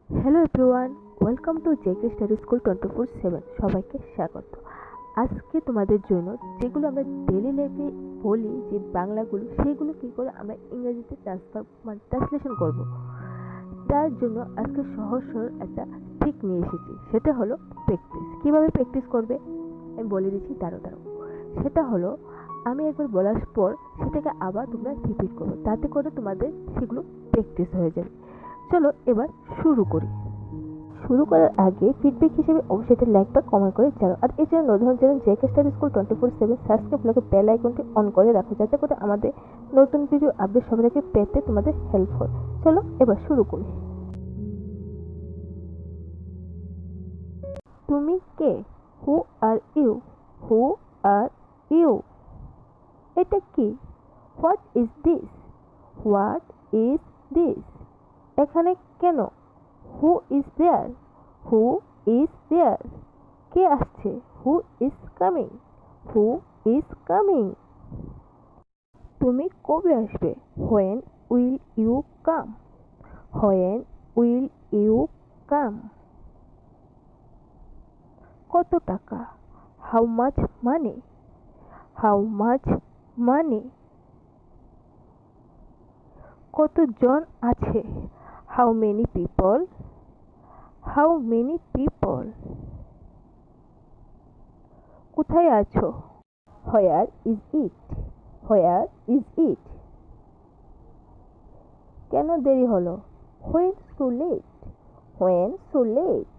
Hello everyone, welcome to JK study school 24/7। সবাইকে স্বাগত। আজকে তোমাদের জন্য যেগুলো আমরা ডেলি লাইফে বলি যে বাংলাগুলো, সেইগুলো কী করে আমরা ইংরেজিতে ট্রান্সলেশন করব, তার জন্য আজকে সহজ সরল একটা ট্রিক নিয়ে এসেছি। সেটা হলো প্র্যাকটিস। কীভাবে প্র্যাকটিস করবে আমি বলে দিচ্ছি, দাঁড়ো। সেটা হলো আমি একবার বলার পর সেটাকে আবার তোমরা রিপিট করবে, তাতে করে তোমাদের সেগুলো প্র্যাকটিস হয়ে যাবে। চলো এবার শুরু করি। শুরু করার আগে ফিডব্যাক হিসেবে অবশ্যই এটা লাইক বা কমেন্ট করে জানাও। আর এই চ্যানেল নতুন channel JK study school 24/7 subscribe লাগে বেল আইকনটি অন করে রাখো, যাতে করে আমাদের নতুন ভিডিও আপডেট সবার আগে পেতে তোমাদের হেল্প হয়। চলো এবার শুরু করি। তুমি কে? হু are you? Who R you? এটা কি? What is this? What is this? এখানে কেন? Who is there? Who is there? কে আসছে? Who is coming? Who is coming? তুমি কবে আসবে? When will you come? When will you come? কত টাকা? How much money? How much money? কতজন আছে? How many people? How many people? কোথায় আছো? Where is it? Where is it? কেন দেরি হলো? When so late? When so late?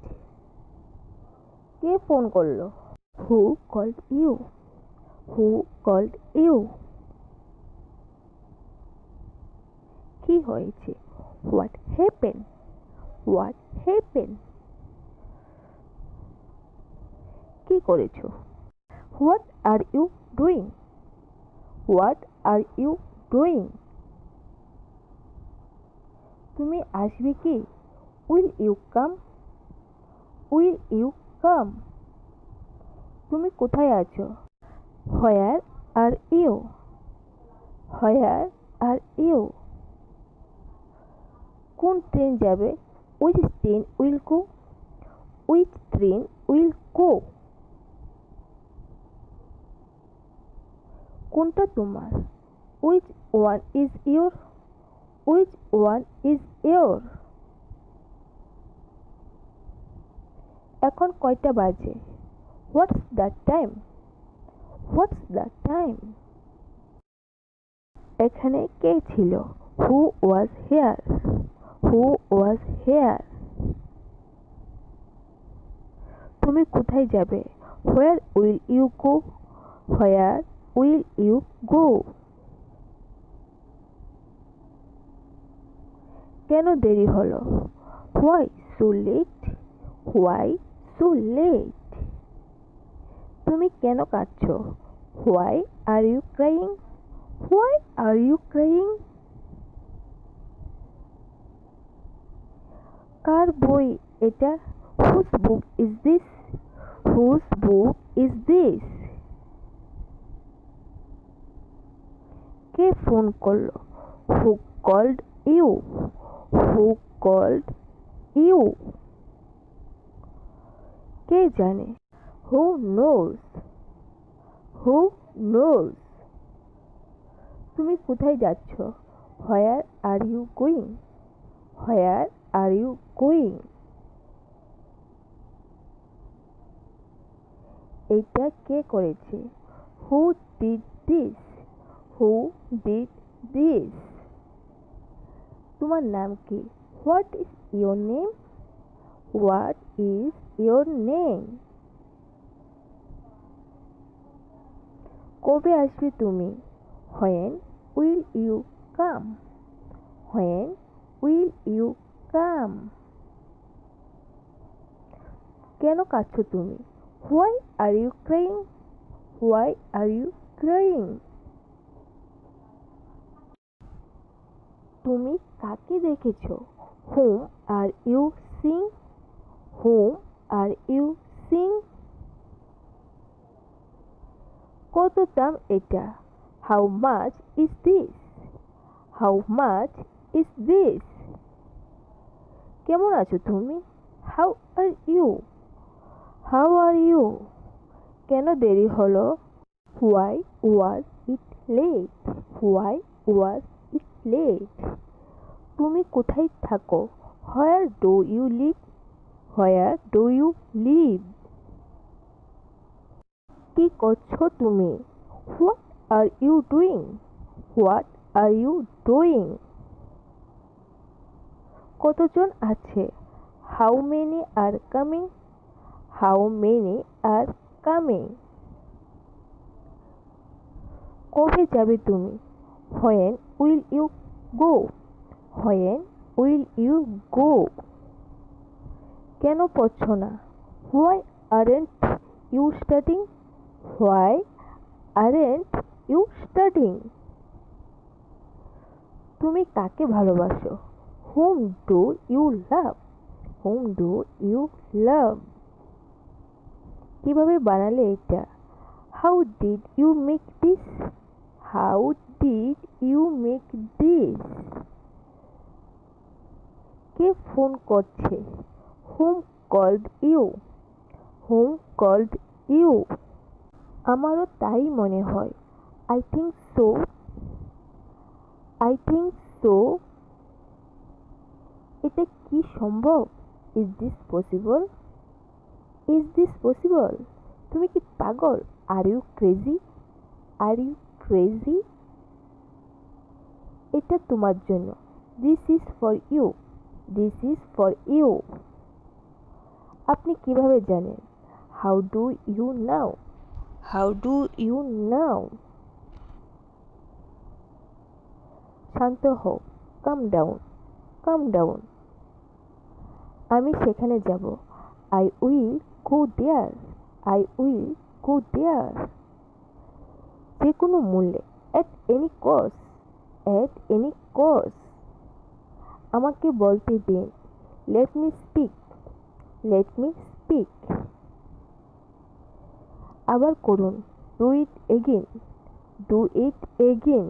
কে ফোন করলো? Who called you? Who called you? কি হয়েছে? What happen? What happen? কি করেছো? What are you doing? What are you doing? তুমি আসবে কি? Will you come? Will you come? তুমি কোথায় আছো? Where are you? Where are you? কোন ট্রেন যাবে? Which train will go? Which train will go? কোনটা তোমার? Which one is your? Which one is your? এখন কয়টা বাজে? What's the time? What's the time? এখানে কে ছিল? Who was here? Who was here? তুমি কোথায় যাবে? হোয়ার will you go? Where will you go? কেন দেরি হলো? Why so late? Why so late? তুমি কেন কাঁদছো? Why are you crying? Why are you crying? কার বই এটা? Whose book is this? Whose book is this? কে ফোন করলো? Who called you? Who called you? কে জানে? Who knows? Who knows? তুমি কোথায় যাচ্ছ? Where are you going? Where are you going? এইটা কে করেছে? Who did this? Who did this? তোমার নাম কি? What is your name? What is your name? কবে আসবে তুমি? When will you come? When will you come? কেন কাঁদছো তুমি? Why are you crying? Why are you crying? তুমি কাকে দেখেছো? Whom are you sing? Whom are you sing? কত দাম এটা? How much is this? How much is this? কেমন আছো তুমি? How are you? How are you? কেন দেরি হলো? Why was it late? Why was it late? তুমি কোথায় থাকো? Where do you live? Where do you live? কি করছো তুমি? What are you doing? What are you doing? কতজন আছে? How many are coming? How many are coming? কবে যাবে তুমি? When will you go? When will you go? কেন পড়ছো না? Why aren't you studying? Why aren't you studying? তুমি কাকে ভালোবাসো? Whom do you love? Hmm do you love? কিভাবে বানালে এটা? How did you make this? How did you make this? কে ফোন করছে? Whom called you? Whom called you? আমারও তাই মনে হয়। I think so. I think so. এটা কি সম্ভব? Is this possible? Is this possible? তুমি কি পাগল? Are you crazy? Are you crazy? এটা তোমার জন্য। This is for you. This is for you. আপনি কিভাবে জানেন? How do you now? How do you know? শান্ত হও। Calm down. Calm down. আমি সেখানে যাব। I will go there. I will go there. যে কোনো মূল্যে। At any cost. At any cost. আমাকে বলতে দিন। Let me speak. Let me speak. আবার করুন। Do it again. Do it again.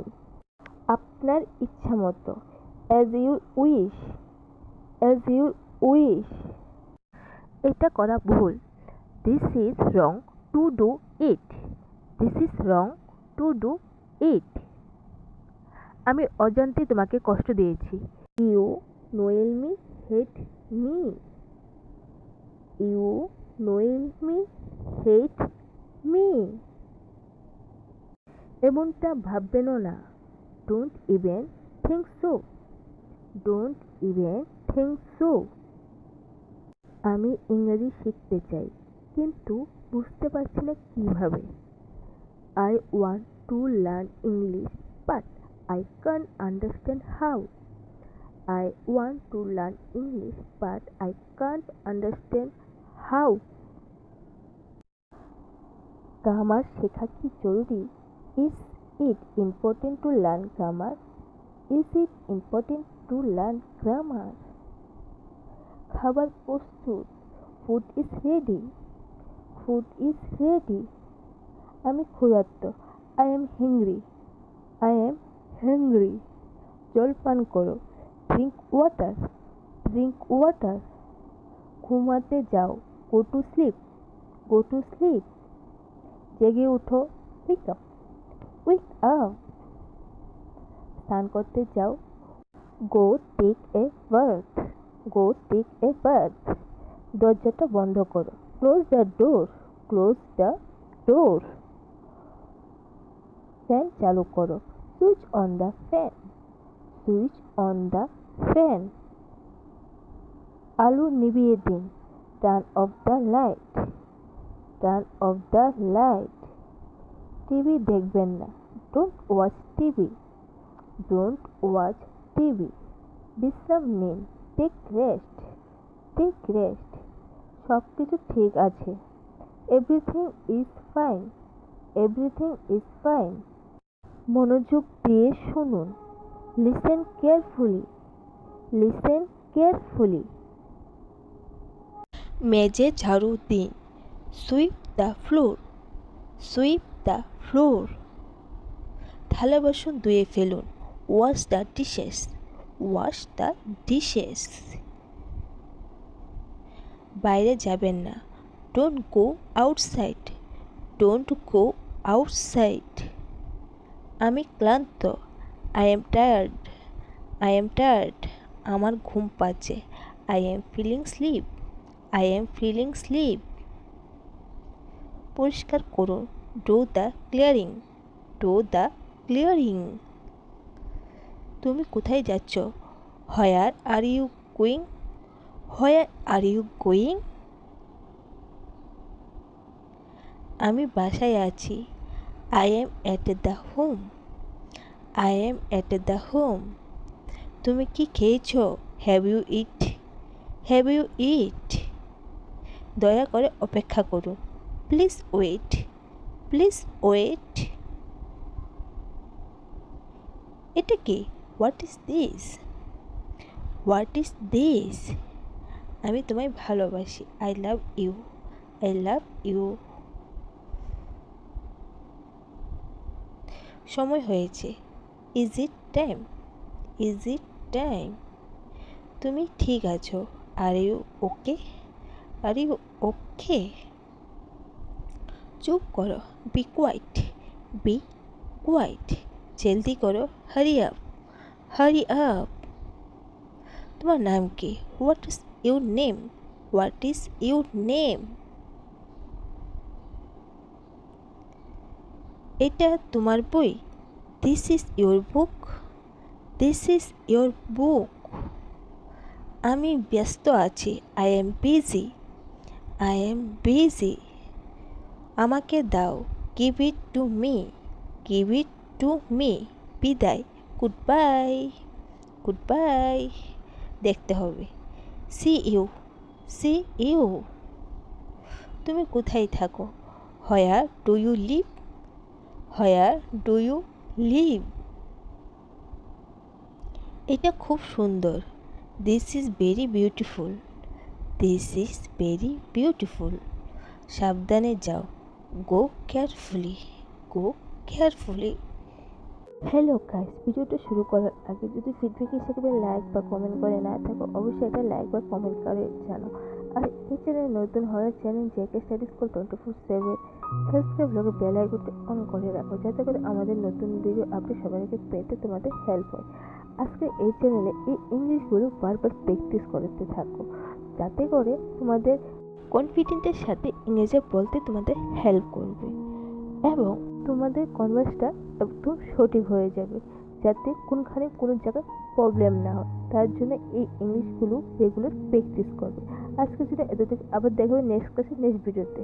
আপনার ইচ্ছা মতো। As your wish. As your wish. এটা করা ভুল। This is wrong to do it. This is wrong to do it. আমি অজান্তে তোমাকে কষ্ট দিয়েছি। ইউ নোয়েল মি হেট মি। ইউ নোয়েল মি হেট মি। এমনটা ভাববেনও না। Don't even think so. Don't even think so. আমি ইংরেজি শিখতে চাই, কিন্তু বুঝতে পারছি না কিভাবে। I want to learn English but I can't understand how. I want to learn English but I can't understand how. Grammar শেখা কি জরুরি? Is it important to learn grammar? Is it important to learn grammar? খাবার প্রস্তুত। Food is ready. Food is ready. আমি ক্ষুধার্ত। I am hungry. I am hungry. জল পান করো। Drink water. Drink water. ঘুমাতে যাও। Go to sleep. Go to sleep. জেগে উঠো। Wake up. Wake up. স্নান করতে যাও। Go take a bath. Go take a bath. দরজাটা বন্ধ করো। Close the door. Close the door. Fan চালু করো। Switch on the fan. Switch on the fan. আলো নিভিয়ে দিন। Turn off the light. Turn off the light. TV দেখবেন না। Don't watch TV. Don't watch TV. বিশ্রাম নিন। Take rest. Take rest. সব কিছু ঠিক আছে। Everything is fine. Everything is fine. মনোযোগ দিয়ে শুনুন। Listen carefully. Listen carefully. মেঝে ঝাড়ু দিন। Sweep the floor. Sweep the floor. থালা বাসন ধুয়ে ফেলুন। Wash the dishes. Wash the dishes. বাইরে যাবেন না। Don't go outside. Don't go outside. আমি ক্লান্ত। I am tired. I am tired. আমার ঘুম পাচ্ছে। I am feeling sleep. I am feeling sleep. পরিষ্কার করুন। Do the clearing. Do the clearing. তুমি কোথায় যাচ্ছ? Where are you going? Where are you going? আমি বাসায় আছি। I am at the home. I am at the home. তুমি কি খেয়েছ? Have you eat? Have you eat? দয়া করে অপেক্ষা করুন। Please wait. Please wait. এটা কি? What is this? What is this? আমি তোমায় ভালোবাসি। I love you. I love you. সময় হয়েছে। Is it time? Is it time? তুমি ঠিক আছো? Are you okay? Are you okay? চুপ করো। Be quiet. Be quiet. জলদি করো। Hurry up. Hurry up. তোমার নাম কি? What is your name? What is your name? এটা তোমার বই? This is your book. This is your book. আমি ব্যস্ত আছি। I am busy. I am busy. আমাকে দাও। Give it to me. Give it to me. বিদায়। Goodbye. Goodbye. দেখতে হবে। See you. See you. তুমি কোথায় থাকো? Where do you live? Where do you live? এটা খুব সুন্দর। This is very beautiful. This is very beautiful. সাবধানে যাও। Go carefully. Go carefully. Hello guys, ভিডিওটা শুরু করার আগে যদি ফিডব্যাক হিসেবে লাইক বা কমেন্ট করে না থাকো, অবশ্যই একটা লাইক বা কমেন্ট করে জানাও। আর এই চ্যানেল নতুন হওয়ার channel JK study school 24/7 subscribe লোকে বেল আইকনটি অন করে রাখো, যাতে করে আমাদের নতুন ভিডিও আপডেট সবার আগে পেতে তোমাদের হেল্প হয়। আজকে এই চ্যানেলে এই ইংলিশগুলো বারবার প্র্যাকটিস করতে থাকো, যাতে করে তোমাদের কনফিডেন্সের সাথে ইংরেজি বলতে তোমাদের হেল্প করবে এবং তোমাদের কনভার্সটা একদম সঠিক হয়ে যাবে, যাতে কোনখানে কোনো জায়গায় প্রবলেম না হয়। তার জন্য এই ইংলিশগুলো রেগুলার প্র্যাকটিস করবে। আজকে যেটা এতটুকু, আবার দেখা হবে নেক্সট ক্লাসে, নেক্সট ভিডিওতে।